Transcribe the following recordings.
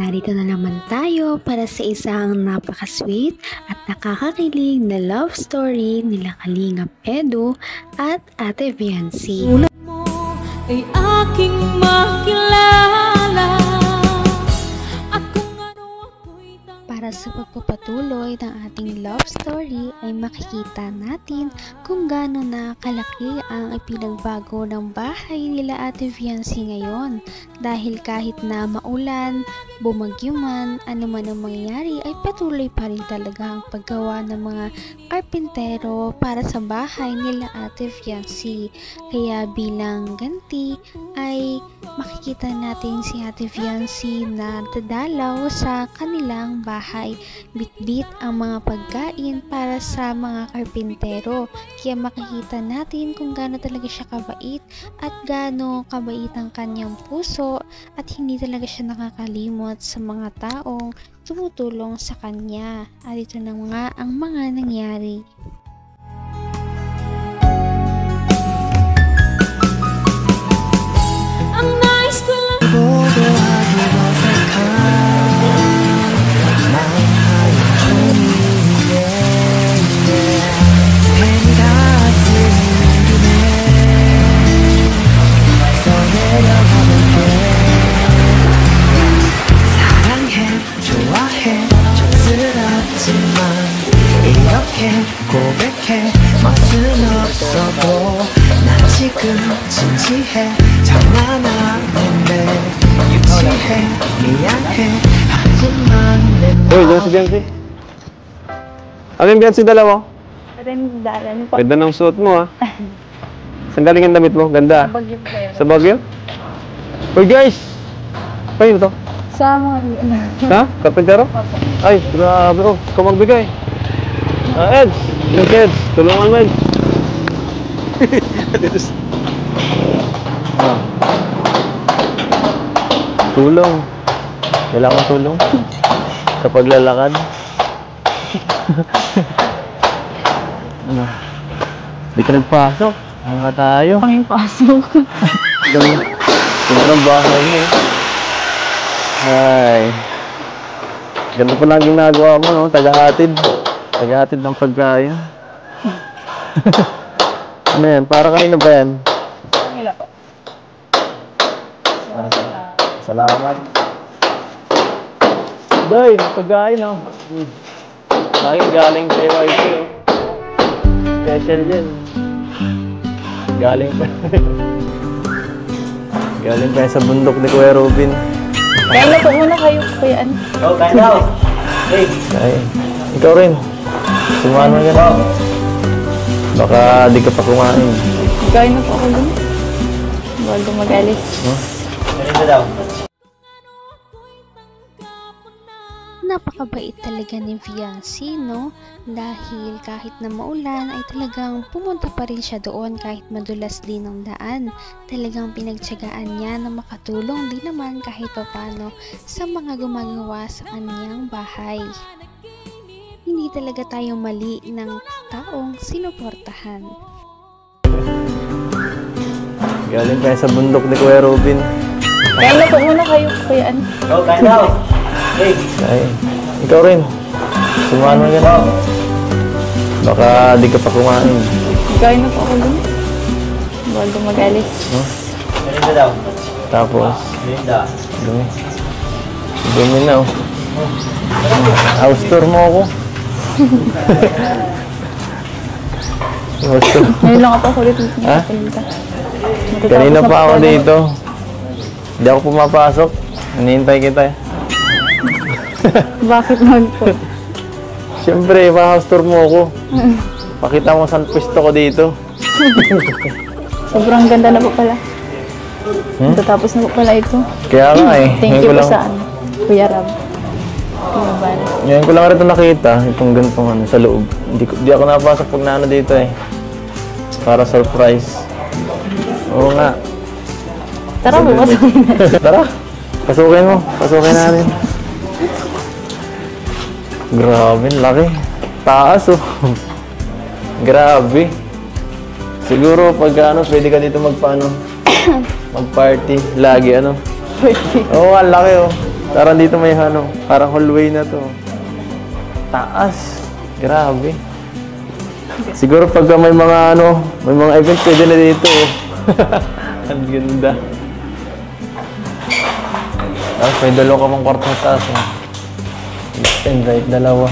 narito na naman tayo para sa isang napaka-sweet at nakakakilig na love story nila Kalingap Edu at Ate Viancy. Ulat mo ay aking makilala. Para sa pagpapatuloy ng ating love story ay makikita natin kung gaano na kalaki ang ipinagbago ng bahay nila Ate Viancy ngayon. Dahil kahit na maulan, bumagyo man, ano man ang mangyayari ay patuloy pa rin talaga ang paggawa ng mga karpintero para sa bahay nila Ate Viancy. Kaya bilang ganti ay makikita natin si Ate Viancy na dadalaw sa kanilang bahay. Bit-bit ang mga pagkain para sa mga karpintero. Kaya makikita natin kung gaano talaga siya kabait at gaano kabait ang kanyang puso at hindi talaga siya nakakalimot sa mga taong tumutulong sa kanya. At ito na nga ang mga nangyari. Ang nais ko lang 고백해 맛은 없어도 난 지금 진지해 장난하는데 유치해 미안해 하지만 내 Uy, dyan si Biancy. Ano yung Biancy dala mo? Dalan po. Ganda ng suot mo, ha? Saan galing ang damit mo? Ganda. Bagyo po kayo. Sa Baguio? Uy, guys! Paano to? Sa mga Ha? Karpintero? Ay, grabe. Oh, ikaw magbigay. Eds! Yung kids, tulungan mo, Eds. Tulong. Kailangan tulong sa paglalakad. Hindi ka nagpasok. Ano ka tayo? pangipasok. Ganda ng bahay mo. Ay. Ganda pa lang ginagawa mo, no? Taga-hatid. Taga-hatid ng pagkain. Ano yan? Para kanino ba yan? Wala po. Salamat. Day, pagkain, no? Akin galing sa YC, oh. Special din. Galing pa. Galing pa sa bundok ni Kuya Robin. Kaya na po muna kayo, Kuya An. Oh, kain daw. Hey. Kain. Ikaw rin. Sumano yan. Baka di ka pa kumain. Kain na po ako dun. Bago mag-alis. Ganito daw. Napakabait talaga ni Viancy, no? Dahil kahit na maulan ay talagang pumunta pa rin siya doon kahit madulas din ang daan. Talagang pinagtiyagaan niya na makatulong din naman kahit papano sa mga gumagawa sa kanyang bahay. Hindi talaga tayo mali ng taong sinuportahan. Galing pa sa bundok ni Kuya Robin. Kaya na po muna kayo, Kuya An. Oh, kain daw. Hey. Kain. Ikaw rin. Sumano yan. Baka di ka pa kumain. Kain na po ako dun. Bago mag-alis. Ganito daw. Tapos, dumi. Dumi na, oh. House tour mo ako. House tour. Ngayon lang ako ulit Ha? nakapunta. Kanina pa ako dito. Hindi ako pumapasok. Hinihintay kita, eh. Bakit naman po? Siyempre, pa-house tour mo ako. Pakita mo saan pwesto ko dito. Sobrang ganda na po pala. Tatapos na po pala ito. Kaya nga, eh. Thank you Ngayon ko po lang- sa ano, Kuya Rab. Kuya Van. Ngayon ko lang rin ito nakita, itong ganitong ano, sa loob. Di ako napasok pag naano dito, eh. Para surprise. Oo nga. Tara po, pasukin na. Tara, pasukin mo. Pasukin natin. Grabe, laki. Taas, oh. Grabe. Siguro pag ano, pwede ka dito magpaano, mag-party. Lagi, ano. Oo, ang laki, oh. Parang dito may ano, parang hallway na to. Taas. Grabe. Siguro pagka may mga ano, may mga event pwede na dito. Ang ganda. Tapos may dalawa ka pang kwarto sa taas. Left and right, dalawa.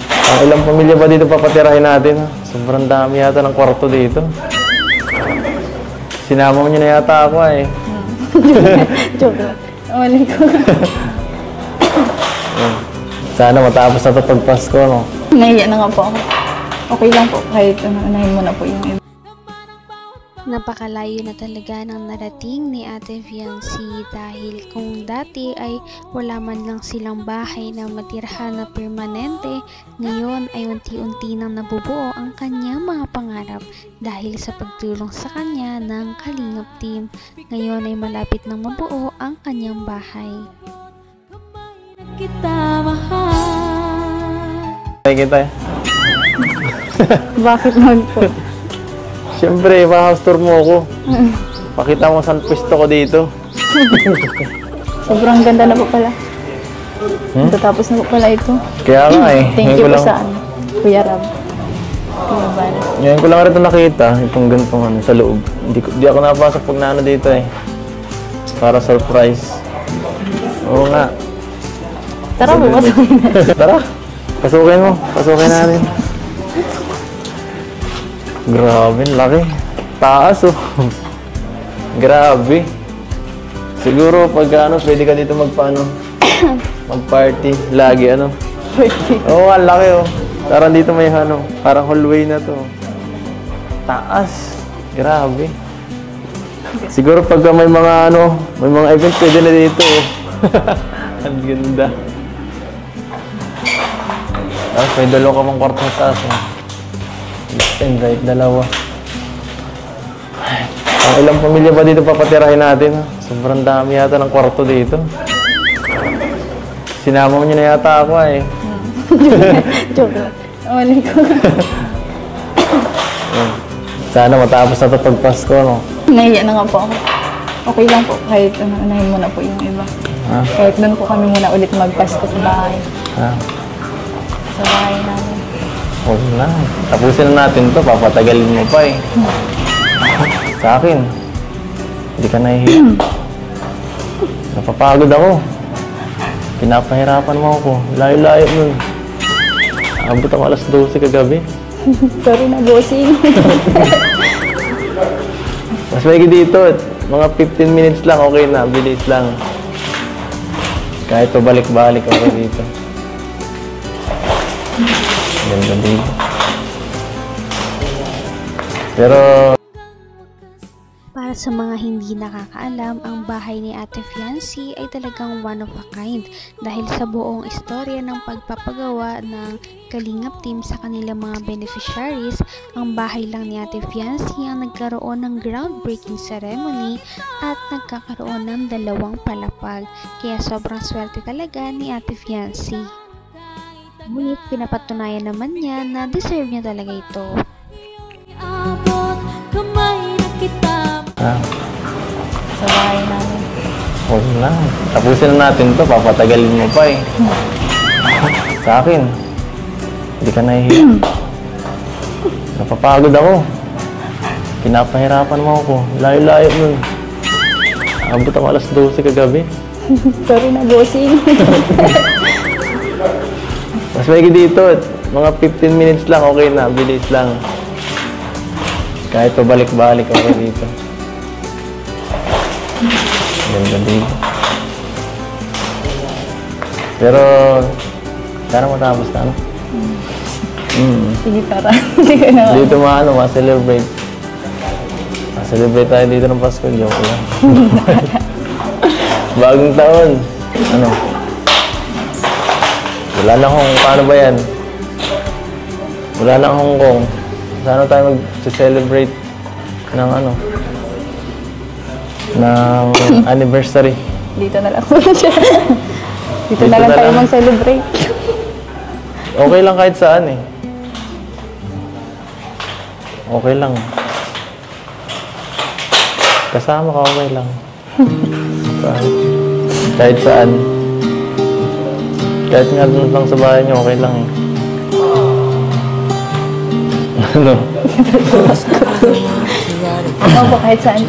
Ang ilang pamilya ba dito papatirahin natin? Sobrang dami yata ng kwarto dito. Sinama mo niyo na yata ako eh. Joke lang. Mali ko. Sana matapos na ito pag Pasko, no? Nahiya na nga po ako. Okay lang po, kahit unahin mo na po yung iba. Napakalayo na talaga ng narating ni Ate Fiancy dahil kung dati ay wala man lang silang bahay na matirhan na permanente, ngayon ay unti-unti nang nabubuo ang kanyang mga pangarap dahil sa pagtulong sa kanya ng Kalingap Team. Ngayon ay malapit nang mabuo ang kanyang bahay. Kita mahal. Kita eh. Bakit naman po? Siyempre, pa-house tour mo ako. Pakita mo saan pwesto ko dito. Sobrang ganda na po pala. Tatapos na po pala ito. Kaya nga eh. Thank you po sa Kuya Rab. Kuya Val. Ngayon ko lang rin ito nakita, itong ganitong ano, sa loob. Di ako napasok pag naano dito eh. Para surprise. Oo nga. Tara po, pasukin na. Tara, pasukin mo. Pasukin natin. Grabe, laki. Taas oh. Grabe. Siguro pag ano, pwede ka dito magpaano, mag-party. Lagi ano. Oo, ang laki oh. Parang dito may ano, parang hallway na to. Taas. Grabe. Siguro pagka may mga ano, may mga event pwede na dito oh. Ang ganda. Tapos may dalawa ka pang kwarto sa taas oh. Left and right, dalawa. Ang ilang pamilya ba dito papatirahin natin? Sobrang dami yata ng kwarto dito. Sinama mo niyo na yata ako eh. Joke lang. Mali ko. Sana matapos na ito pag Pasko, no? Nahiya na nga po ako. Okay lang po, kahit unahin mo na po yung iba. Kahit doon po kami muna ulit magpasko sa bahay. Sa bahay namin. Huwag na. Tapusin na natin to. Papatagalin mo pa eh. Sa akin, hindi ka nahihiya. Napapagod ako. Pinapahirapan mo ako. Layo-layo nun. Abot ako alas 12 kagabi. Sorry na, bossing. Mas maigi dito. Mga 15 minutes lang. Okay na. Bilis lang. Kahit pabalik-balik ako dito. Ganda dito. Pero Para sa mga hindi nakakaalam, ang bahay ni Ate Fiancy ay talagang one of a kind dahil sa buong istorya ng pagpapagawa ng Kalingap Team sa kanilang mga beneficiaries, ang bahay lang ni Ate Fiancy ang nagkaroon ng groundbreaking ceremony at nagkakaroon ng 2 palapag. Kaya sobrang swerte talaga ni Ate Fiancy. Ngunit pinapatunayan naman niya na deserve niya talaga ito. Abot kamay na kita. Sa bahay namin. huwag na. Tapusin na natin to. Papatagalin mo pa eh. Sa akin, hindi ka nahihiya. Napapagod ako. Pinapahirapan mo ako. Layo-layo nun. Abot ako alas 12 kagabi. Sorry na, bossing. Mas maigi dito. Mga 15 minutes lang. Okay na. Bilis lang. Kahit pabalik-balik ako dito. Ganda dito. Pero, sana matapos na, ano? Sige, tara. Hindi ko na. Dito ma-celebrate. Ma-celebrate tayo dito ng Pasko. Joke lang. Bagong taon. Ano? Wala na paano ba yan? Wala na Hong Kong. Sana tayo mag-celebrate ng ano? Ng anniversary. Dito na lang muna siya. Dito na lang tayo mag-celebrate. Okay lang kahit saan eh. Okay lang. Kasama ka, okay lang. Saan? Kahit saan. Kahit nga doon lang sa bahay niyo, okay lang eh. Ano? Opo, kahit saan.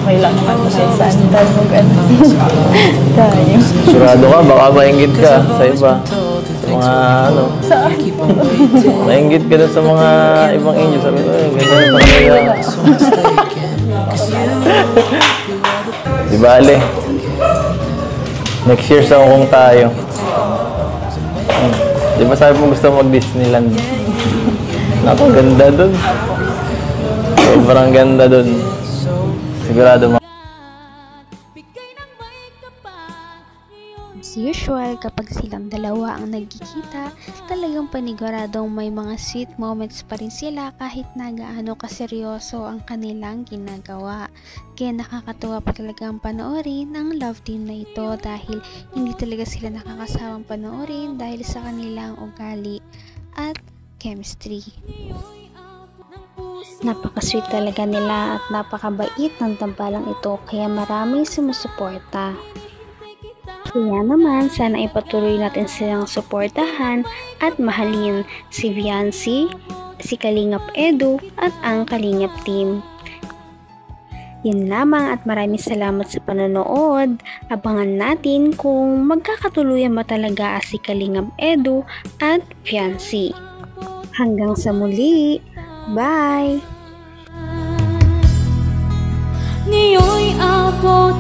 Okay lang naman po kahit saan. Tayo mag-ano. Tayo. Surado ka, baka maingit ka sa iba. Sa mga ano. Saan? Maingit ka doon sa mga ibang inyo. Sabi ko, ganda na sa kanila. Di bale. Next year sa Hong Kong tayo. Di ba sabi mo gusto mag-Disneyland? Naku, ganda dun. Sobrang ganda dun. Sigurado mo. As usual, kapag silang dalawa ang nagkikita, talagang paniguradong may mga sweet moments pa rin sila kahit na gaano kaseryoso ang kanilang ginagawa. Kaya nakakatuwa pa talagang panoorin ang love team na ito dahil hindi talaga sila nakakasawang panoorin dahil sa kanilang ugali at chemistry. Napaka-sweet talaga nila at napakabait ng tambalang ito kaya maraming sumusuporta. Kaya naman, sana ipatuloy natin silang suportahan at mahalin si Viancy, si Kalingap Edu at ang Kalingap team. Yun lamang at maraming salamat sa panonood. Abangan natin kung magkakatuluyan ba talaga si Kalingap Edu at Viancy. Hanggang sa muli. Bye! Ngayon'y abot